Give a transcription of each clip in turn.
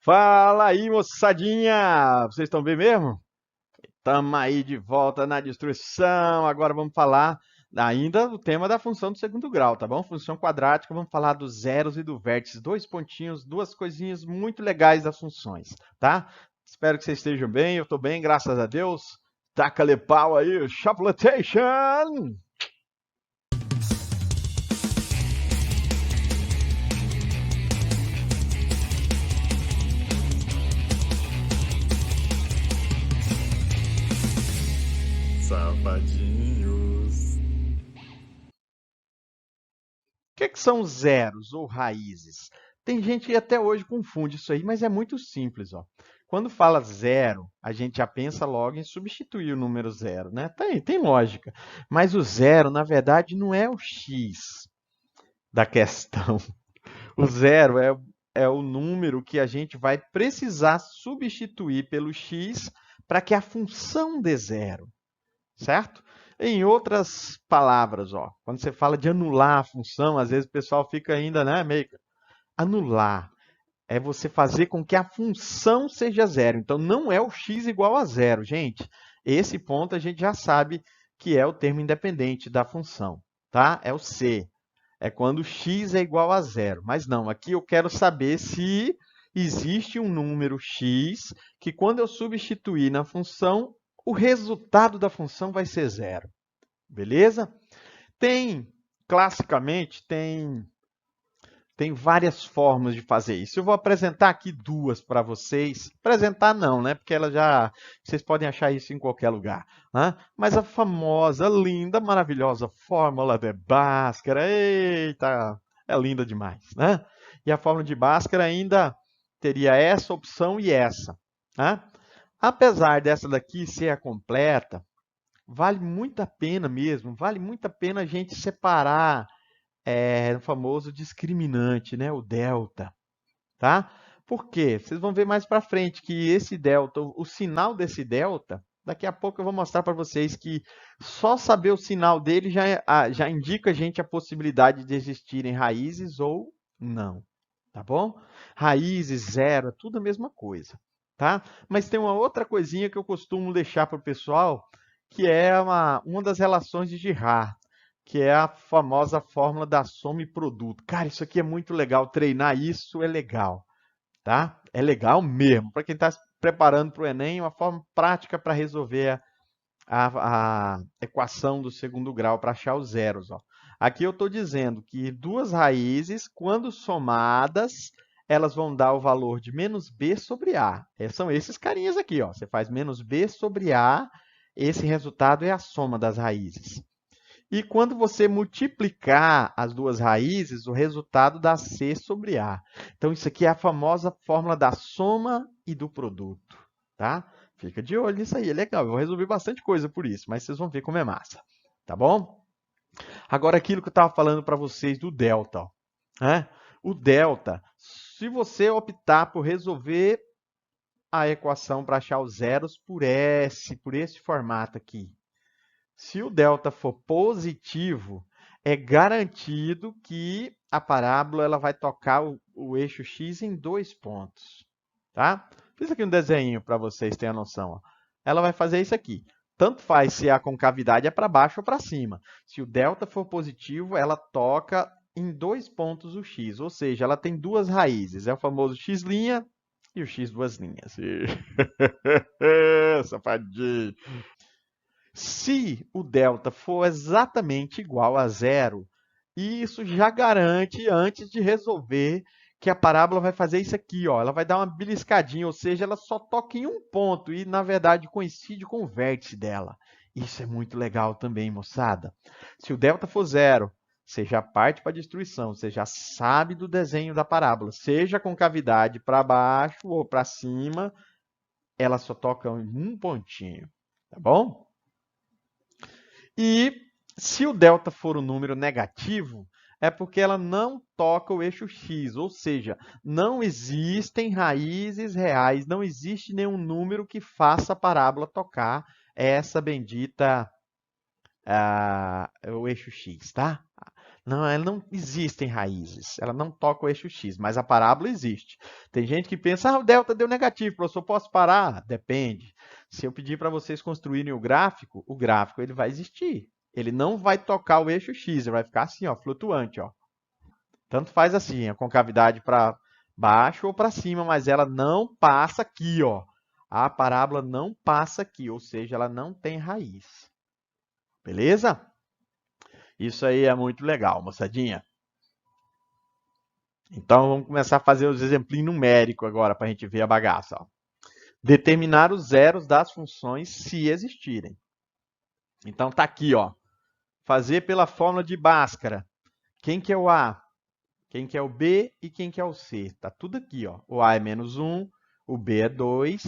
Fala aí, moçadinha! Vocês estão bem mesmo? Tamo aí de volta na destruição. Agora vamos falar ainda do tema da função do segundo grau, tá bom? Função quadrática, vamos falar dos zeros e do vértice. Dois pontinhos, duas coisinhas muito legais das funções, tá? Espero que vocês estejam bem. Eu tô bem, graças a Deus. Taca-lhe pau aí, Chapletation! Safadinhos. O que são zeros ou raízes? Tem gente que até hoje confunde isso aí, mas é muito simples, ó. Quando fala zero, a gente já pensa logo em substituir o número zero, né? Tem lógica. Mas o zero, na verdade, não é o x da questão. O zero é o número que a gente vai precisar substituir pelo x para que a função dê zero, certo? Em outras palavras, ó, quando você fala de anular a função, às vezes o pessoal fica ainda, né, meio anular. É você fazer com que a função seja zero. Então não é o x igual a zero, gente. Esse ponto a gente já sabe que é o termo independente da função, tá? É o c. É quando x é igual a zero. Mas não, aqui eu quero saber se existe um número x que quando eu substituir na função, o resultado da função vai ser zero. Beleza? Classicamente, tem várias formas de fazer isso. Eu vou apresentar aqui duas para vocês. Apresentar não, né? Porque vocês podem achar isso em qualquer lugar, né? Mas a famosa, linda, maravilhosa fórmula de Bhaskara, eita, é linda demais, né? E a fórmula de Bhaskara ainda teria essa opção e essa, né? Apesar dessa daqui ser a completa, vale muito a pena mesmo, vale muito a pena a gente separar o famoso discriminante, né? O delta, tá? Por quê? Vocês vão ver mais para frente que esse delta, o sinal desse delta, daqui a pouco eu vou mostrar para vocês que só saber o sinal dele já indica a gente a possibilidade de existirem raízes ou não, tá bom? Raízes, zero, é tudo a mesma coisa, tá? Mas tem uma outra coisinha que eu costumo deixar para o pessoal, que é uma das relações de Girard, que é a famosa fórmula da soma e produto. Cara, isso aqui é muito legal, treinar isso é legal, tá? É legal mesmo. Para quem está se preparando para o Enem, é uma forma prática para resolver a equação do segundo grau, para achar os zeros. Ó. Aqui eu estou dizendo que duas raízes, quando somadas, elas vão dar o valor de menos b sobre a. São esses carinhas aqui. Ó. Você faz menos b sobre a, esse resultado é a soma das raízes. E quando você multiplicar as duas raízes, o resultado dá C sobre A. Então, isso aqui é a famosa fórmula da soma e do produto, tá? Fica de olho nisso aí, é legal. Eu vou resolver bastante coisa por isso, mas vocês vão ver como é massa, tá bom? Agora, aquilo que eu estava falando para vocês do delta, ó, né? O delta, se você optar por resolver a equação para achar os zeros por esse formato aqui, se o delta for positivo, é garantido que a parábola ela vai tocar o eixo x em dois pontos, tá? Fiz aqui um desenho para vocês terem a noção. Ó. Ela vai fazer isso aqui. Tanto faz se a concavidade é para baixo ou para cima. Se o delta for positivo, ela toca em dois pontos o x, ou seja, ela tem duas raízes. É o famoso x' e o x duas linhas. Safadinho. Se o delta for exatamente igual a zero, isso já garante, antes de resolver, que a parábola vai fazer isso aqui, ó. Ela vai dar uma beliscadinha, ou seja, ela só toca em um ponto e, na verdade, coincide com o vértice dela. Isso é muito legal também, moçada. Se o delta for zero, você já parte para a destruição, você já sabe do desenho da parábola. Seja com cavidade para baixo ou para cima, ela só toca em um pontinho, tá bom? E se o delta for um número negativo, é porque ela não toca o eixo x, ou seja, não existem raízes reais, não existe nenhum número que faça a parábola tocar essa bendita o eixo x, tá? Não, ela não existem raízes. Ela não toca o eixo X, mas a parábola existe. Tem gente que pensa, o delta deu negativo, professor, posso parar? Depende. Se eu pedir para vocês construírem o gráfico ele vai existir. Ele não vai tocar o eixo X, ele vai ficar assim, ó, flutuante, ó. Tanto faz assim, a concavidade para baixo ou para cima, mas ela não passa aqui, ó. A parábola não passa aqui, ou seja, ela não tem raiz. Beleza? Isso aí é muito legal, moçadinha. Então vamos começar a fazer os exemplinhos numéricos agora para a gente ver a bagaça. Ó. Determinar os zeros das funções se existirem. Então tá aqui, ó. Fazer pela fórmula de Bhaskara. Quem que é o A? Quem que é o B e quem que é o C? Tá tudo aqui, ó. O A é menos 1, o B é 2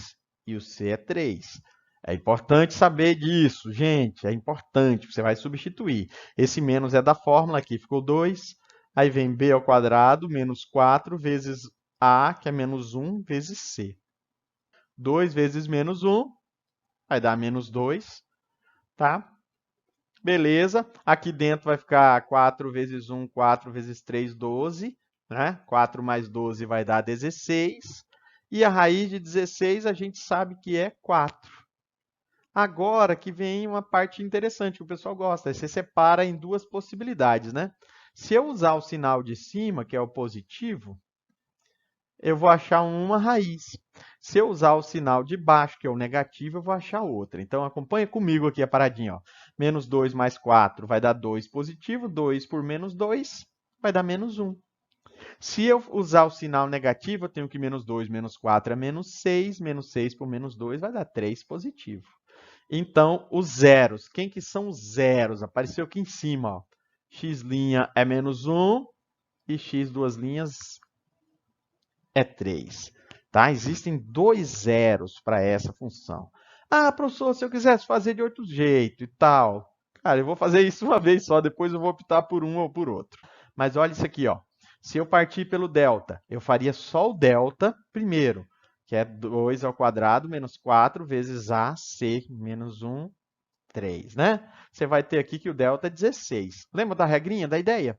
e o C é 3. É importante saber disso, gente. É importante. Você vai substituir. Esse menos é da fórmula aqui, ficou 2. Aí vem B ao quadrado menos 4 vezes A, que é menos 1, vezes C. 2 vezes menos 1 vai dar menos 2, tá? Beleza. Aqui dentro vai ficar 4 vezes 1, 4 vezes 3, 12. Né? 4 mais 12 vai dar 16. E a raiz de 16 a gente sabe que é 4. Agora que vem uma parte interessante que o pessoal gosta. Você separa em duas possibilidades, né? Se eu usar o sinal de cima, que é o positivo, eu vou achar uma raiz. Se eu usar o sinal de baixo, que é o negativo, eu vou achar outra. Então, acompanha comigo aqui a paradinha. Ó. Menos 2 mais 4 vai dar 2 positivo. 2 por menos 2 vai dar menos 1. Se eu usar o sinal negativo, eu tenho que menos 2 menos 4 é menos 6. Menos 6 por menos 2 vai dar 3 positivo. Então, os zeros. Quem que são os zeros? Apareceu aqui em cima. Ó. X' é menos 1 e x duas linhas é 3. Tá? Existem dois zeros para essa função. Ah, professor, se eu quisesse fazer de outro jeito e tal. Cara, eu vou fazer isso uma vez só, depois eu vou optar por um ou por outro. Mas olha isso aqui, ó. Se eu partir pelo delta, eu faria só o delta primeiro, que é 2 ao quadrado menos 4 vezes AC menos 1, 3, né? Você vai ter aqui que o delta é 16. Lembra da regrinha, da ideia?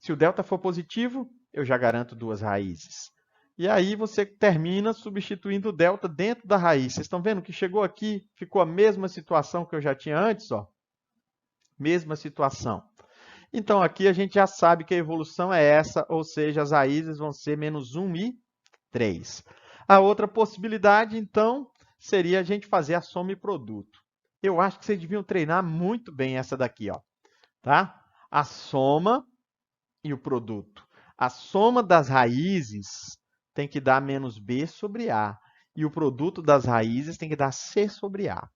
Se o delta for positivo, eu já garanto duas raízes. E aí você termina substituindo o delta dentro da raiz. Vocês estão vendo que chegou aqui, ficou a mesma situação que eu já tinha antes, ó. Mesma situação. Então aqui a gente já sabe que a evolução é essa, ou seja, as raízes vão ser menos 1 e 3. A outra possibilidade, então, seria a gente fazer a soma e produto. Eu acho que vocês deviam treinar muito bem essa daqui, ó. Tá? A soma e o produto. A soma das raízes tem que dar menos b sobre a. E o produto das raízes tem que dar c sobre a.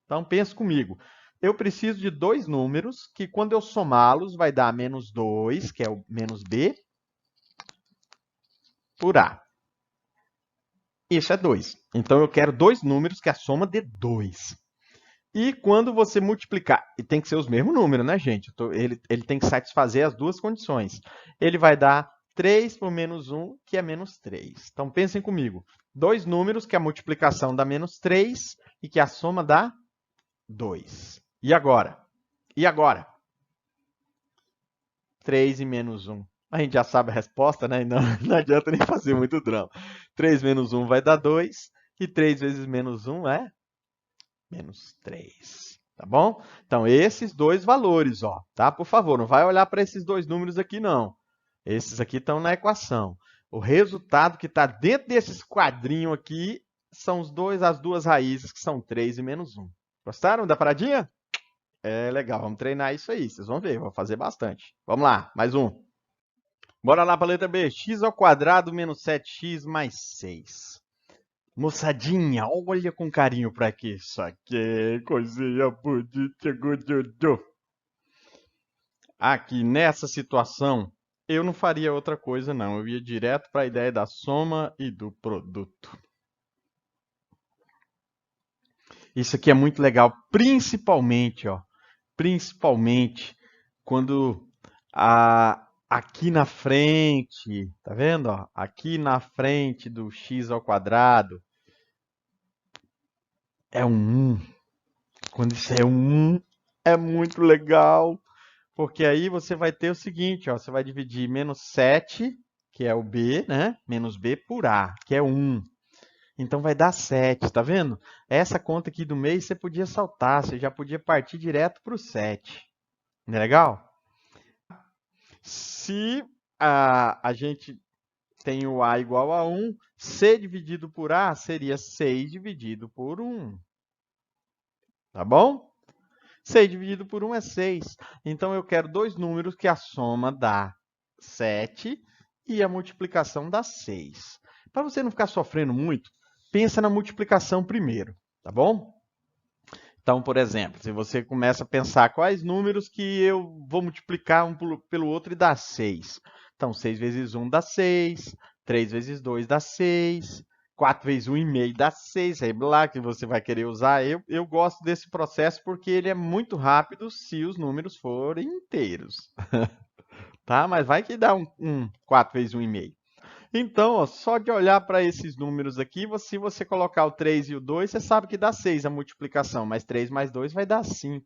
Então, pensa comigo. Eu preciso de dois números que, quando eu somá-los, vai dar menos 2, que é o menos b, por a. Isso é 2. Então, eu quero dois números que a soma dê 2. E quando você multiplicar, e tem que ser os mesmos números, né, gente? Ele tem que satisfazer as duas condições. Ele vai dar 3 por menos 1, que é menos 3. Então, pensem comigo. Dois números que a multiplicação dá menos 3 e que a soma dá 2. E agora? E agora? 3 e menos 1. A gente já sabe a resposta, né? Não, não adianta nem fazer muito drama. 3 menos 1 vai dar 2. E 3 vezes menos 1 é menos 3. Tá bom? Então, esses dois valores, ó, tá? Por favor, não vai olhar para esses dois números aqui, não. Esses aqui estão na equação. O resultado que está dentro desses quadrinhos aqui são as duas raízes, que são 3 e menos 1. Gostaram da paradinha? É legal, vamos treinar isso aí, vocês vão ver, vou fazer bastante. Vamos lá, mais um. Bora lá para a letra B. X ao quadrado menos 7x mais 6. Moçadinha, olha com carinho para aqui. Isso aqui, coisinha bonita, gododo. Aqui nessa situação, eu não faria outra coisa não. Eu ia direto para a ideia da soma e do produto. Isso aqui é muito legal, principalmente, ó, principalmente quando aqui na frente, tá vendo? Ó, aqui na frente do x ao quadrado é um 1. Quando isso é um 1, é muito legal. Porque aí você vai ter o seguinte, ó, você vai dividir menos 7, que é o B, né? Menos B por A, que é 1. Então vai dar 7, tá vendo? Essa conta aqui do mês você podia saltar, você já podia partir direto para o 7. Não é legal? Se a gente tem o A igual a 1, C dividido por A seria 6 dividido por 1. Tá bom? 6 dividido por 1 é 6. Então eu quero dois números que a soma dá 7 e a multiplicação dá 6. Para você não ficar sofrendo muito, pensa na multiplicação primeiro, tá bom? Então, por exemplo, se você começa a pensar quais números que eu vou multiplicar um pelo outro e dá 6. Então, 6 vezes 1 dá 6, 3 vezes 2 dá 6, 4 vezes 1,5 dá 6, aí lá que você vai querer usar. Eu gosto desse processo porque ele é muito rápido se os números forem inteiros. Tá? Mas vai que dá um 4 vezes 1,5. Então, ó, só de olhar para esses números aqui, se você colocar o 3 e o 2, você sabe que dá 6 a multiplicação, mas 3 mais 2 vai dar 5.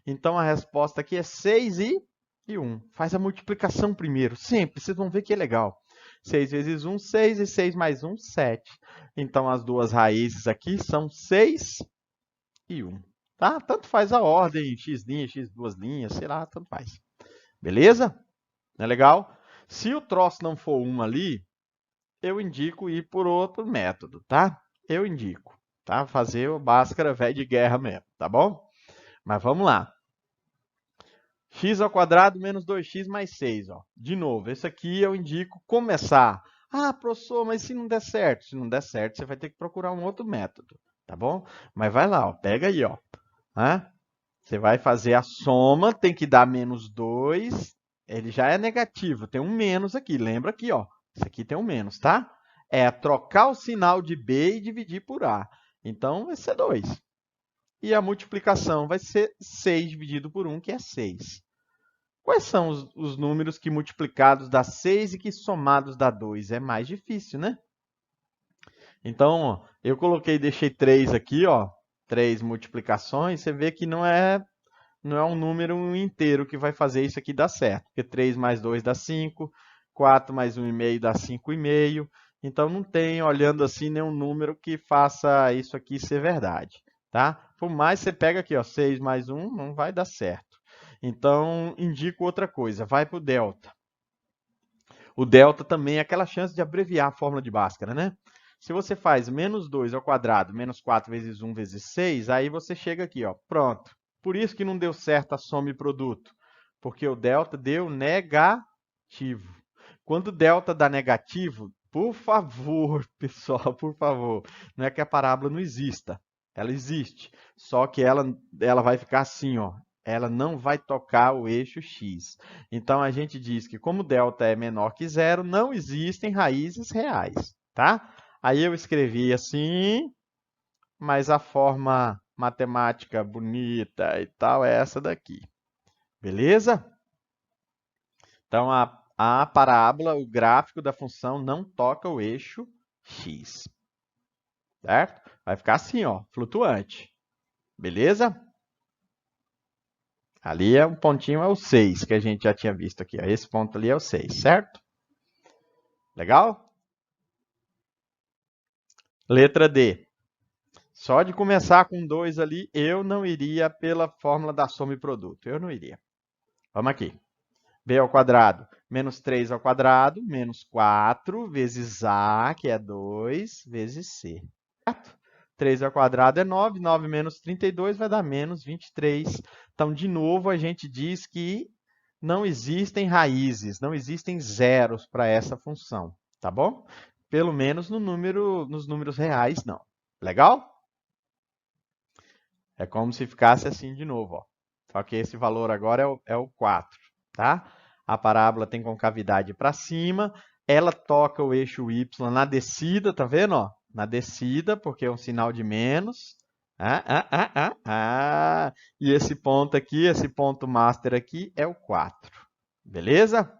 Então, a resposta aqui é 6 e 1. Faz a multiplicação primeiro, sempre, vocês vão ver que é legal. 6 vezes 1, 6, e 6 mais 1, 7. Então, as duas raízes aqui são 6 e 1. Tá? Tanto faz a ordem, x', x duas linhas, sei lá, tanto faz. Beleza? Não é legal? Se o troço não for 1 ali, eu indico ir por outro método, tá? Eu indico, tá? Fazer o Bhaskara velho de guerra mesmo, tá bom? Mas vamos lá. X ao quadrado menos 2x mais 6, ó. De novo, esse aqui eu indico começar. Ah, professor, mas se não der certo? Se não der certo, você vai ter que procurar um outro método, tá bom? Mas vai lá, ó, pega aí, ó. Você vai fazer a soma, tem que dar menos 2. Ele já é negativo, tem um menos aqui. Lembra aqui, ó. Isso aqui tem um menos, tá? É trocar o sinal de B e dividir por A. Então, vai ser 2. E a multiplicação vai ser 6 dividido por 1, que é 6. Quais são os números que multiplicados dá 6 e que somados dá 2? É mais difícil, né? Então, ó, eu deixei 3 aqui, ó. 3 multiplicações. Você vê que não é um número inteiro que vai fazer isso aqui dar certo. Porque 3 mais 2 dá 5, 4 mais 1,5 dá 5,5. Então, não tem, olhando assim, nenhum número que faça isso aqui ser verdade. Tá? Por mais você pega aqui, ó, 6 mais 1, não vai dar certo. Então, indico outra coisa, vai para o delta. O delta também é aquela chance de abreviar a fórmula de Bhaskara, né? Se você faz menos 2 ao quadrado, menos 4 vezes 1 vezes 6, aí você chega aqui, ó, pronto. Por isso que não deu certo a soma e produto, porque o delta deu negativo. Quando o delta dá negativo, por favor, pessoal, por favor, não é que a parábola não exista, ela existe, só que ela vai ficar assim, ó, ela não vai tocar o eixo x. Então, a gente diz que como delta é menor que zero, não existem raízes reais, tá? Aí eu escrevi assim, mas a forma matemática bonita e tal é essa daqui. Beleza? Então, a parábola, o gráfico da função não toca o eixo x. Certo? Vai ficar assim, ó, flutuante. Beleza? Ali é um pontinho, é o 6, que a gente já tinha visto aqui. Ó. Esse ponto ali é o 6, certo? Legal? Letra D. Só de começar com 2 ali, eu não iria pela fórmula da soma e produto. Eu não iria. Vamos aqui. B ao quadrado, menos 3 ao quadrado, menos 4 vezes A, que é 2, vezes C. Certo? 3 ao quadrado é 9, 9 menos 32 vai dar menos 23. Então, de novo, a gente diz que não existem raízes, não existem zeros para essa função, tá bom? Pelo menos nos números reais, não. Legal? É como se ficasse assim de novo, ó. Só que esse valor agora é o 4, tá? A parábola tem concavidade para cima, ela toca o eixo y na descida, tá vendo, ó? Na descida, porque é um sinal de menos. E esse ponto aqui, esse ponto master aqui é o 4. Beleza?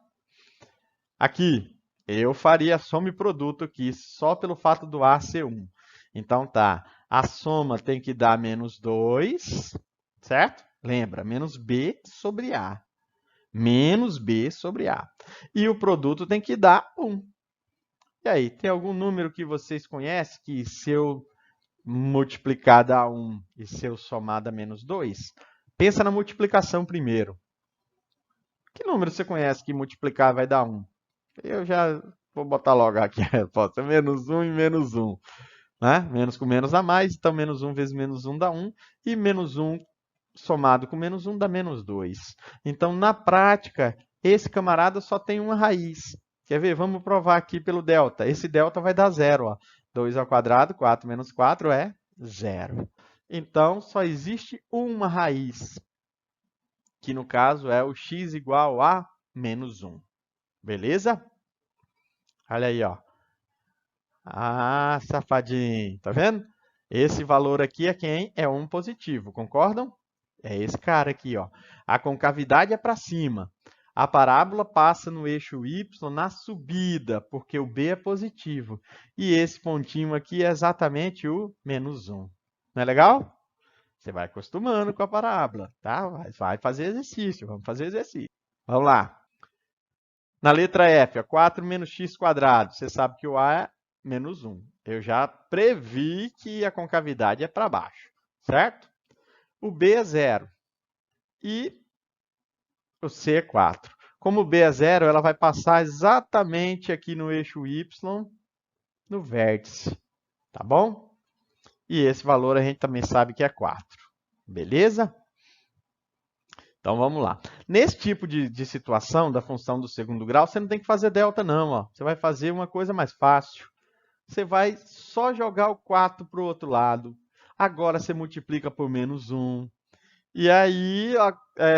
Aqui, eu faria soma e produto aqui, só pelo fato do A ser 1. Então tá, a soma tem que dar menos 2, certo? Lembra, menos B sobre A. menos B sobre A. E o produto tem que dar 1. E aí, tem algum número que vocês conhecem que se eu multiplicar dá 1 e se eu somar dá menos 2? Pensa na multiplicação primeiro. Que número você conhece que multiplicar vai dar 1? Eu já vou botar logo aqui a resposta. Menos 1 e menos 1. Né? Menos com menos dá mais, então menos 1 vezes menos 1 dá 1. E menos 1 somado com menos 1 dá menos 2. Então, na prática, esse camarada só tem uma raiz. Quer ver? Vamos provar aqui pelo delta. Esse delta vai dar 0. Ó. 2 ao quadrado, 4 menos 4 é 0. Então, só existe uma raiz, que no caso é o x igual a menos 1. Beleza? Olha aí, ó. Ah, safadinho. Tá vendo? Esse valor aqui é quem? É um positivo, concordam? É esse cara aqui, ó. A concavidade é para cima. A parábola passa no eixo y na subida, porque o b é positivo. E esse pontinho aqui é exatamente o menos 1. Não é legal? Você vai acostumando com a parábola, tá? Vai fazer exercício, vamos fazer exercício. Vamos lá. Na letra F, 4 menos x quadrado. Você sabe que o A é menos 1. Eu já previ que a concavidade é para baixo, certo? O B é 0 e o C é 4. Como o B é 0, ela vai passar exatamente aqui no eixo Y, no vértice, tá bom? E esse valor a gente também sabe que é 4, beleza? Então vamos lá. Nesse tipo de situação da função do segundo grau, você não tem que fazer delta não, ó. Você vai fazer uma coisa mais fácil. Você vai só jogar o 4 para o outro lado. Agora você multiplica por menos 1. E aí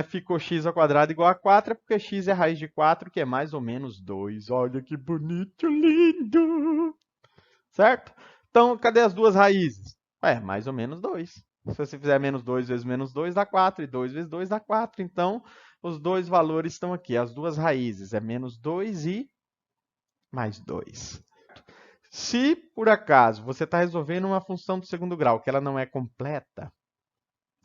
ficou x ao quadrado igual a 4, porque x é a raiz de 4, que é mais ou menos 2. Olha que bonito, lindo! Certo? Então, cadê as duas raízes? Mais ou menos 2. Se você fizer menos 2 vezes menos 2, dá 4. E 2 vezes 2 dá 4. Então, os dois valores estão aqui. As duas raízes é menos 2 e mais 2. Se, por acaso, você está resolvendo uma função do segundo grau que ela não é completa,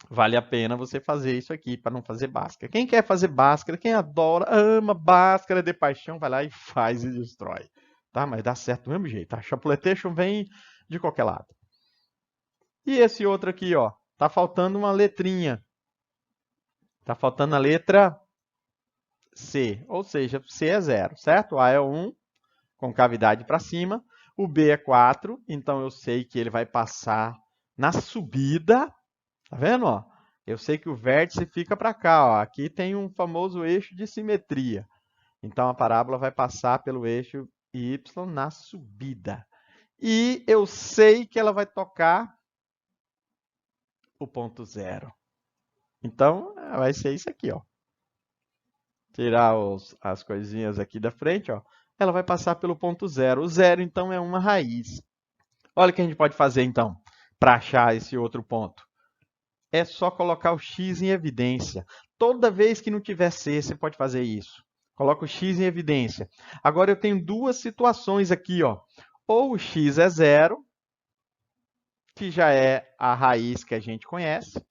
vale a pena você fazer isso aqui para não fazer Bhaskara. Quem quer fazer Bhaskara, quem adora, ama Bhaskara de paixão, vai lá e faz e destrói. Tá? Mas dá certo do mesmo jeito. A Chapuletation vem de qualquer lado. E esse outro aqui, ó, tá faltando uma letrinha. Tá faltando a letra C, ou seja, C é 0, certo? O A é 1, concavidade para cima. O B é 4, então eu sei que ele vai passar na subida. Tá vendo? Ó? Eu sei que o vértice fica para cá. Ó. Aqui tem um famoso eixo de simetria. Então, a parábola vai passar pelo eixo Y na subida. E eu sei que ela vai tocar o ponto 0. Então, vai ser isso aqui. Ó. Tirar as coisinhas aqui da frente. Ó. Ela vai passar pelo ponto 0. O 0, então, é uma raiz. Olha o que a gente pode fazer, então, para achar esse outro ponto. É só colocar o x em evidência. Toda vez que não tiver C, você pode fazer isso. Coloca o x em evidência. Agora eu tenho duas situações aqui. Ó. Ou o x é 0, que já é a raiz que a gente conhece,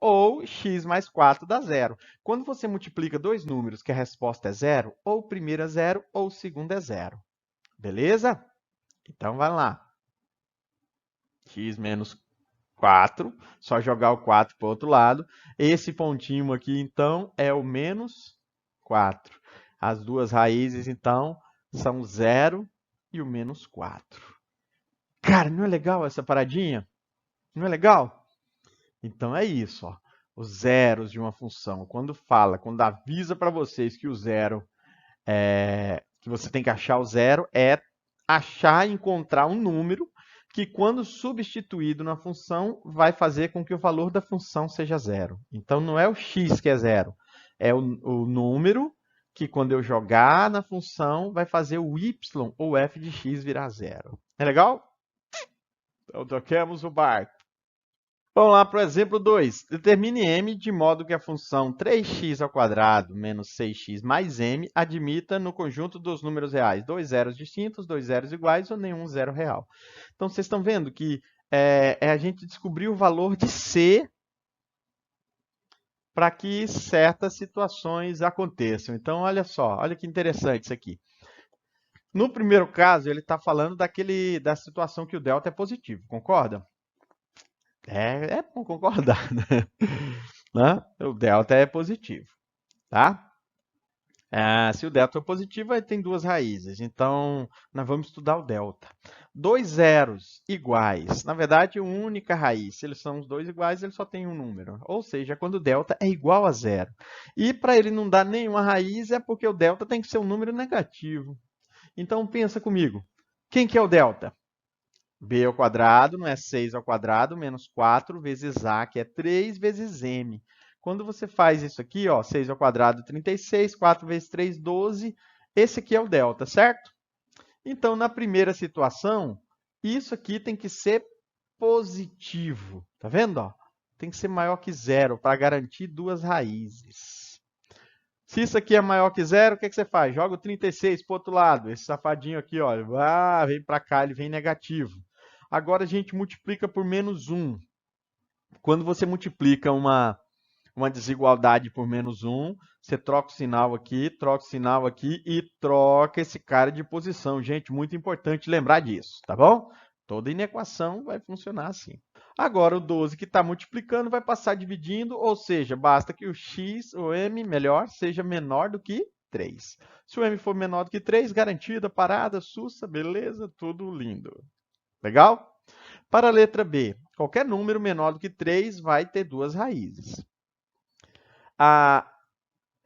ou x mais 4 dá 0. Quando você multiplica dois números que a resposta é 0, ou o primeiro é 0, ou o segundo é 0. Beleza? Então, vai lá. X menos 4, só jogar o 4 para o outro lado. Esse pontinho aqui, então, é o menos 4. As duas raízes, então, são 0 e o menos 4. Cara, não é legal essa paradinha? Não é legal? Então, é isso. Ó. Os zeros de uma função, quando avisa para vocês que o zero que você tem que achar o zero, é achar e encontrar um número que, quando substituído na função, vai fazer com que o valor da função seja zero. Então, não é o x que é zero, é o número que, quando eu jogar na função, vai fazer o y ou f de x virar zero. É legal? Então, toquemos o barco. Vamos lá para o exemplo 2. Determine m de modo que a função 3x ao quadrado menos 6x mais m admita no conjunto dos números reais dois zeros distintos, dois zeros iguais ou nenhum zero real. Então, vocês estão vendo que a gente descobriu o valor de c para que certas situações aconteçam. Então, olha só, olha que interessante isso aqui. No primeiro caso, ele está falando da situação que o delta é positivo, concorda? É bom concordar, né? O delta é positivo, tá? Se o delta é positivo, aí tem duas raízes. Então, nós vamos estudar o delta. Dois zeros iguais. Na verdade, uma única raiz. Se eles são os dois iguais, ele só tem um número. Ou seja, quando o delta é igual a zero. E para ele não dar nenhuma raiz, é porque o delta tem que ser um número negativo. Então, pensa comigo. Quem que é o delta? B ao quadrado não é 6 ao quadrado menos 4 vezes A, que é 3 vezes M. Quando você faz isso aqui, ó, 6 ao quadrado, 36, 4 vezes 3, 12. Esse aqui é o delta, certo? Então, na primeira situação, isso aqui tem que ser positivo. Tá vendo? Ó? Tem que ser maior que zero para garantir duas raízes. Se isso aqui é maior que zero, o que você faz? Joga o 36 para o outro lado. Esse safadinho aqui, ó, vem para cá, ele vem negativo. Agora a gente multiplica por menos 1. Quando você multiplica uma desigualdade por menos 1, você troca o sinal aqui e troca esse cara de posição. Gente, muito importante lembrar disso, tá bom? Toda inequação vai funcionar assim. Agora, o 12 que está multiplicando vai passar dividindo, ou seja, basta que o x, o m, melhor, seja menor do que 3. Se o m for menor do que 3, garantida, parada, sussa, beleza, tudo lindo. Legal? Para a letra B, qualquer número menor do que 3 vai ter duas raízes.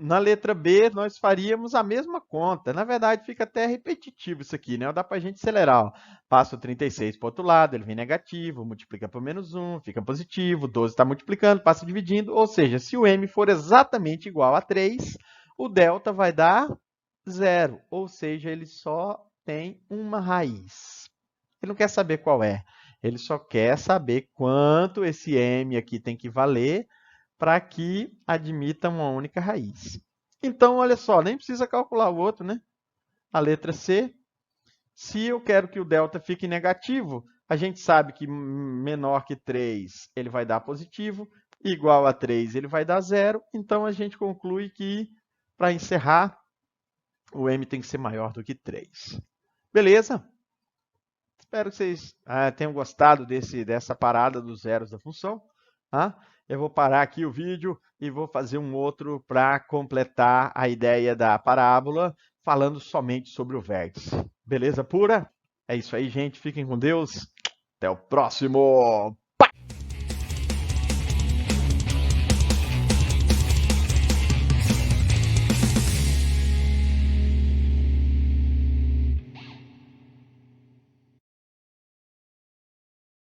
Na letra B, nós faríamos a mesma conta. Na verdade, fica até repetitivo isso aqui, né? Dá para a gente acelerar. Ó. Passa o 36 para o outro lado, ele vem negativo, multiplica por menos 1, fica positivo, 12 está multiplicando, passa dividindo. Ou seja, se o m for exatamente igual a 3, o delta vai dar 0. Ou seja, ele só tem uma raiz. Ele não quer saber qual é. Ele só quer saber quanto esse m aqui tem que valer para que admita uma única raiz. Então, olha só, nem precisa calcular o outro, né? A letra C. Se eu quero que o delta fique negativo, a gente sabe que menor que 3 ele vai dar positivo, igual a 3 ele vai dar zero. Então, a gente conclui que, para encerrar, o m tem que ser maior do que 3. Beleza? Espero que vocês tenham gostado dessa parada dos zeros da função. Tá? Eu vou parar aqui o vídeo e vou fazer um outro para completar a ideia da parábola, falando somente sobre o vértice. Beleza pura? É isso aí, gente. Fiquem com Deus. Até o próximo!